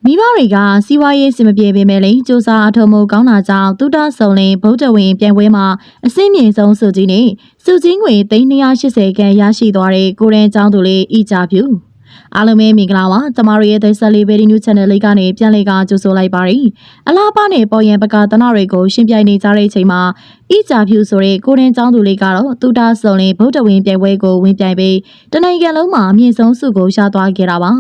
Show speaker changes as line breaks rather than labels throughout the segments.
မိဘတွေကစီးပွားရေးစင်မပြေပေမဲ့လည်းစူးစမ်းအထောက်အမှုကောင်းတာကြောင့်တူတာဆုံလင်ဗုဒ္ဓဝင်ပြိုင်ပွဲမှာအစင်းမြင့်ဆုံးစုကြီးနဲ့စုချင်းငွေ380ခန်းရရှိသွားတဲ့ကိုရင်ကျောင်းသူလေးဤကြပြူအားလုံးပဲမင်္ဂလာပါကျမတို့ရဲ့ The Celebrity News Channel လေးကနေပြန်လည်ကကြိုဆိုလိုက်ပါရစေအလားပါနဲ့ပေါ်ရန်ပကတနတွေကိုရှင်းပြနေကြတဲ့အချိန်မှာဤကြပြူဆိုတဲ့ကိုရင်ကျောင်းသူလေးကတော့တူတာဆုံလင်ဗုဒ္ဓဝင်ပြိုင်ပွဲကိုဝင်ပြိုင်ပြီးတနိုင်ငံလုံးမှာအမြင့်ဆုံးစုကိုရသွားခဲ့တာပါ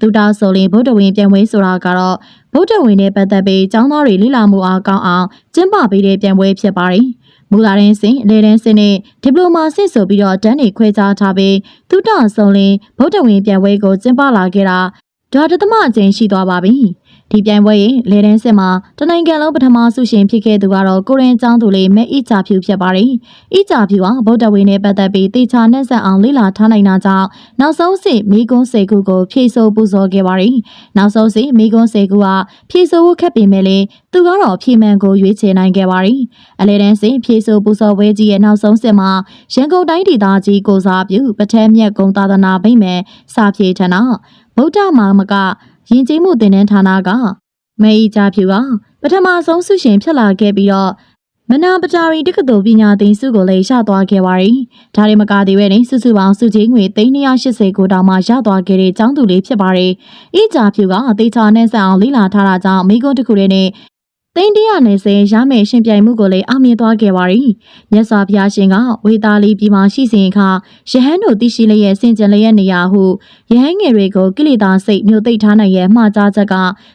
တူတာဆုံလင်ဗုဒ္ဓဝင်ပြိုင်ပွဲဆိုတာကတော့ဗုဒ္ဓဝင်နဲ့ပတ်သက်ပြီးကျောင်းသားတွေလေ့လာမှုအားကောင်းအောင်ကျင်းပပေးတဲ့ပြိုင်ပွဲဖြစ်ပါတယ်မူလာရင်းစင်လေရင်းစင်နဲ့ဒီပလိုမာစစ်ဆိုပြီးတော့တန်းနေခွဲခြားထားပြီးတူတာဆုံလင်ဗုဒ္ဓဝင်ပြိုင်ပွဲကိုကျင်းပလာခဲ့တာဒါတသမအကျဉ်းရှိသွားပါပြီဒီပြိုင်ပွဲရဲ့လေရင်းစစ်မှာတနိုင်ငံလုံးပထမဆုရှင်ဖြစ်ခဲ့သူကတော့ကိုရင်ကျောင်းသူလေးမဲဣကြဖြူဖြစ်ပါတယ်။ဣကြဖြူဟာဗုဒ္ဓဝေနဲ့ပတ်သက်ပြီးတေချာနဲ့ဆက်အောင်လေ့လာထားနိုင်တာကြောင့်နောက်ဆုံးစစ်မိကွန်းစေကူကိုဖြည့်ဆို့ပူဇော်ခဲ့ပါတယ်။နောက်ဆုံးစစ်မိကွန်းစေကူကဖြည့်ဆို့ဖို့ခက်ပေမဲ့လည်းသူကတော့ဖြည့်မှန်ကိုရွေးချယ်နိုင်ခဲ့ပါတယ်။အလဲတန်းစစ်ဖြည့်ဆို့ပူဇော်ပွဲကြီးရဲ့နောက်ဆုံးစစ်မှာရန်ကုန်တိုင်းဒေသကြီးကိုစားပြုပထမမြတ်ဂုံသာသနာဗိမာန်စာဖြည့်ထဏဗုဒ္ဓမာမကယဉ်ကျေးမှုသင်တန်းဌာနကမဲဤကြဖြူကပထမဆုံးဆုရှင်ဖြစ်လာခဲ့ပြီးတော့မနာပတာရီတက္ကသိုလ်ပညာသင်ဆုကိုလည်းရသွားခဲ့ပါတယ်။ဒါတွေမကသေးပဲနဲ့စုစုပေါင်းစုချင်းငွေ380ကိုတောင်မှရသွားခဲ့တဲ့ကျောင်းသူလေးဖြစ်ပါတယ်။ဤကြဖြူကအသေးချာနဲ့ဆက်အောင်လေ့လာထားတာကြောင့်မိကုန်းတစ်ခုတည်းနဲ့340ရမယ်ရှင်ပြိုင်မှုကိုလည်းအောင်မြင်သွားခဲ့ပါရီမြတ်စွာဘုရားရှင်ကဝေသားလေးပြည်မှာရှိစဉ်အခါယဟန်တို့သိရှိလျက်စင်ကြင်လျက်နေရာဟုယဟန်ငယ်တွေကိုကိလေသာစိတ်မျိုးသိပ်ထားနိုင်ရဲ့မှားကြားချက်က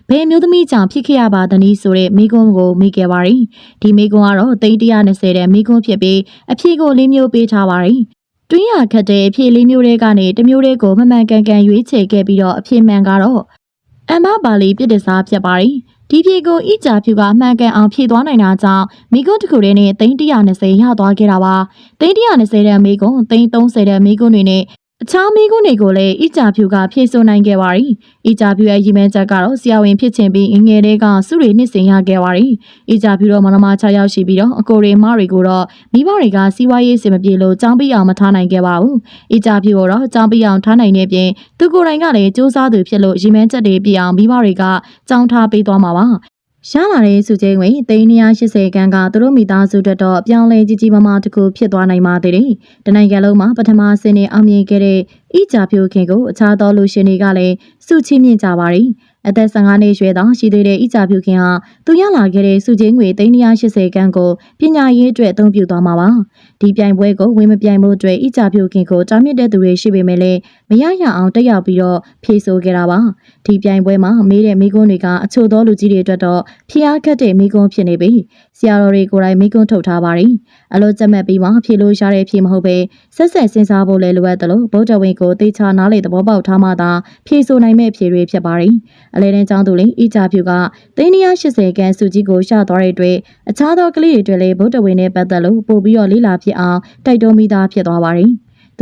ဘယ်မျိုးသမီးကြောင့်ဖြစ်ခဲ့ရပါသနည်းဆိုတဲ့မိကွန်းကိုမိခဲ့ပါရီဒီမိကွန်းကတော့320တဲ့မိကွန်းဖြစ်ပြီးအဖြေကို၄မျိုးပေးထားပါရီတွင်းရခတ်တဲ့အဖြေ၄မျိုးတွေကနေတစ်မျိုးတွေကိုမမှန်ကန်ကန်ရွေးချယ်ခဲ့ပြီးတော့အဖြေမှန်ကတော့အမ္မပါဠိပြည့်တစားဖြစ်ပါရီဒီဖြေကိုဣကြဖြူကအမှန်ကန်အောင်ဖြေသွားနိုင်တာကြောင့်မိကွန်းတစ်ခုတည်းနဲ့320ရသွားခဲ့တာပါ320တဲ့မိကွန်း330တဲ့မိကွန်းတွေနဲ့အခြားမိကွန်းတွေကိုလည်းဣကြဖြူကဖြေဆိုနိုင်ခဲ့ပါရီဣကြဖြူရဲ့ရည်မှန်းချက်ကတော့ဆရာဝန်ဖြစ်ချင်ပြီးငယ်တွေကစုတွေနှစ်စဉ်ရခဲ့ပါရီဣကြဖြူတော့မနမ6ယောက်ရှိပြီးတော့အကိုတွေမတွေကိုတော့မိဘတွေကစီးပွားရေးစင်မပြေလို့ចောင်းပြအောင်မထားနိုင်ခဲ့ပါဘူးဣကြဖြူကတော့ចောင်းပြအောင်ထားနိုင်တဲ့ပြင်သူကိုယ်တိုင်ကလည်းစူးစမ်းသူဖြစ်လို့ရည်မှန်းချက်တွေပြအောင်မိဘတွေကចောင်းထားပေးသွားမှာပါရလာတဲ့စုချင်းဝင်380ခန်းကသူတို့မိသားစုအတွက်တော့အပြောင်းလဲကြီးကြီးမားမားတစ်ခုဖြစ်သွားနိုင်ပါသေးတယ်။တနိုင်ငံလုံးမှာပထမဆင်းနေအောင်မြင်ခဲ့တဲ့ဣကြဖြူခင်ကိုအခြားသောလူရှင်တွေကလည်းစုချင်းမြင့်ကြပါရီ။အသက်15နှစ်ရွယ်သောရှိသေးတဲ့ဣကြဖြူခင်ဟာသူရလာခဲ့တဲ့စုချင်းငွေ380ခန်းကိုပညာရေးအတွက်အသုံးပြုသွားမှာပါ။ဒီပြိုင်ပွဲကိုဝင်မပြိုင်ဖို့အတွက်ဣကြဖြူခင်ကိုတားမြစ်တဲ့သူတွေရှိပေမဲ့လည်းမရရအောင်တက်ရောက်ပြီးတော့ဖြေဆိုခဲ့တာပါ။ဒီပြိုင်ပွဲမှာမေးတဲ့မိကွန်းတွေကအချို့သောလူကြီးတွေအတွက်တော့ဖျားခတ်တဲ့မိကွန်းဖြစ်နေပြီဆရာတော်တွေကိုယ်တိုင်မိကွန်းထုတ်ထားပါရီအလို့ကြက်မှတ်ပြီးမှဖြေလို့ရတဲ့ဖြေမဟုတ်ပဲဆက်ဆက်စဉ်းစားဖို့လည်းလိုအပ်တယ်လို့ဗုဒ္ဓဝင်ကိုတေချာနားလေသဘောပေါက်ထားမှသာဖြေဆိုနိုင်မဲ့ဖြေတွေဖြစ်ပါရီအလဲတဲ့ကျောင်းသူလေးဣကြဖြူက380ခန်းစုကြီးကိုရသွားတဲ့အတွက်အခြားသောကလေးတွေအတွက်လည်းဗုဒ္ဓဝင်နဲ့ပတ်သက်လို့ပို့ပြီးတော့လေးလာဖြစ်အောင်တိုက်တွန်းမိသားဖြစ်သွားပါရီ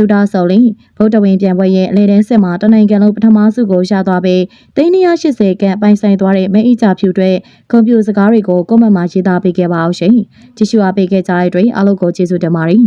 တူတာဆုံလင်ဗုဒ္ဓဝင်ပြန်ပွဲရဲ့အလဲတန်းစစ်မှာတနိုင်ငံလုံးပထမဆုကိုရသွားပြီး380ခန်းပိုင်ဆိုင်သွားတဲ့မဲဣကြဖြူတွေကွန်ပျူတာစကားတွေကိုကွန်မန့်မှာရေးသားပေးခဲ့ပါအောင်ရှင်ကြည့်ရှုအားပေးခဲ့ကြတဲ့အတွက်အားလုံးကိုကျေးဇူးတင်ပါတယ်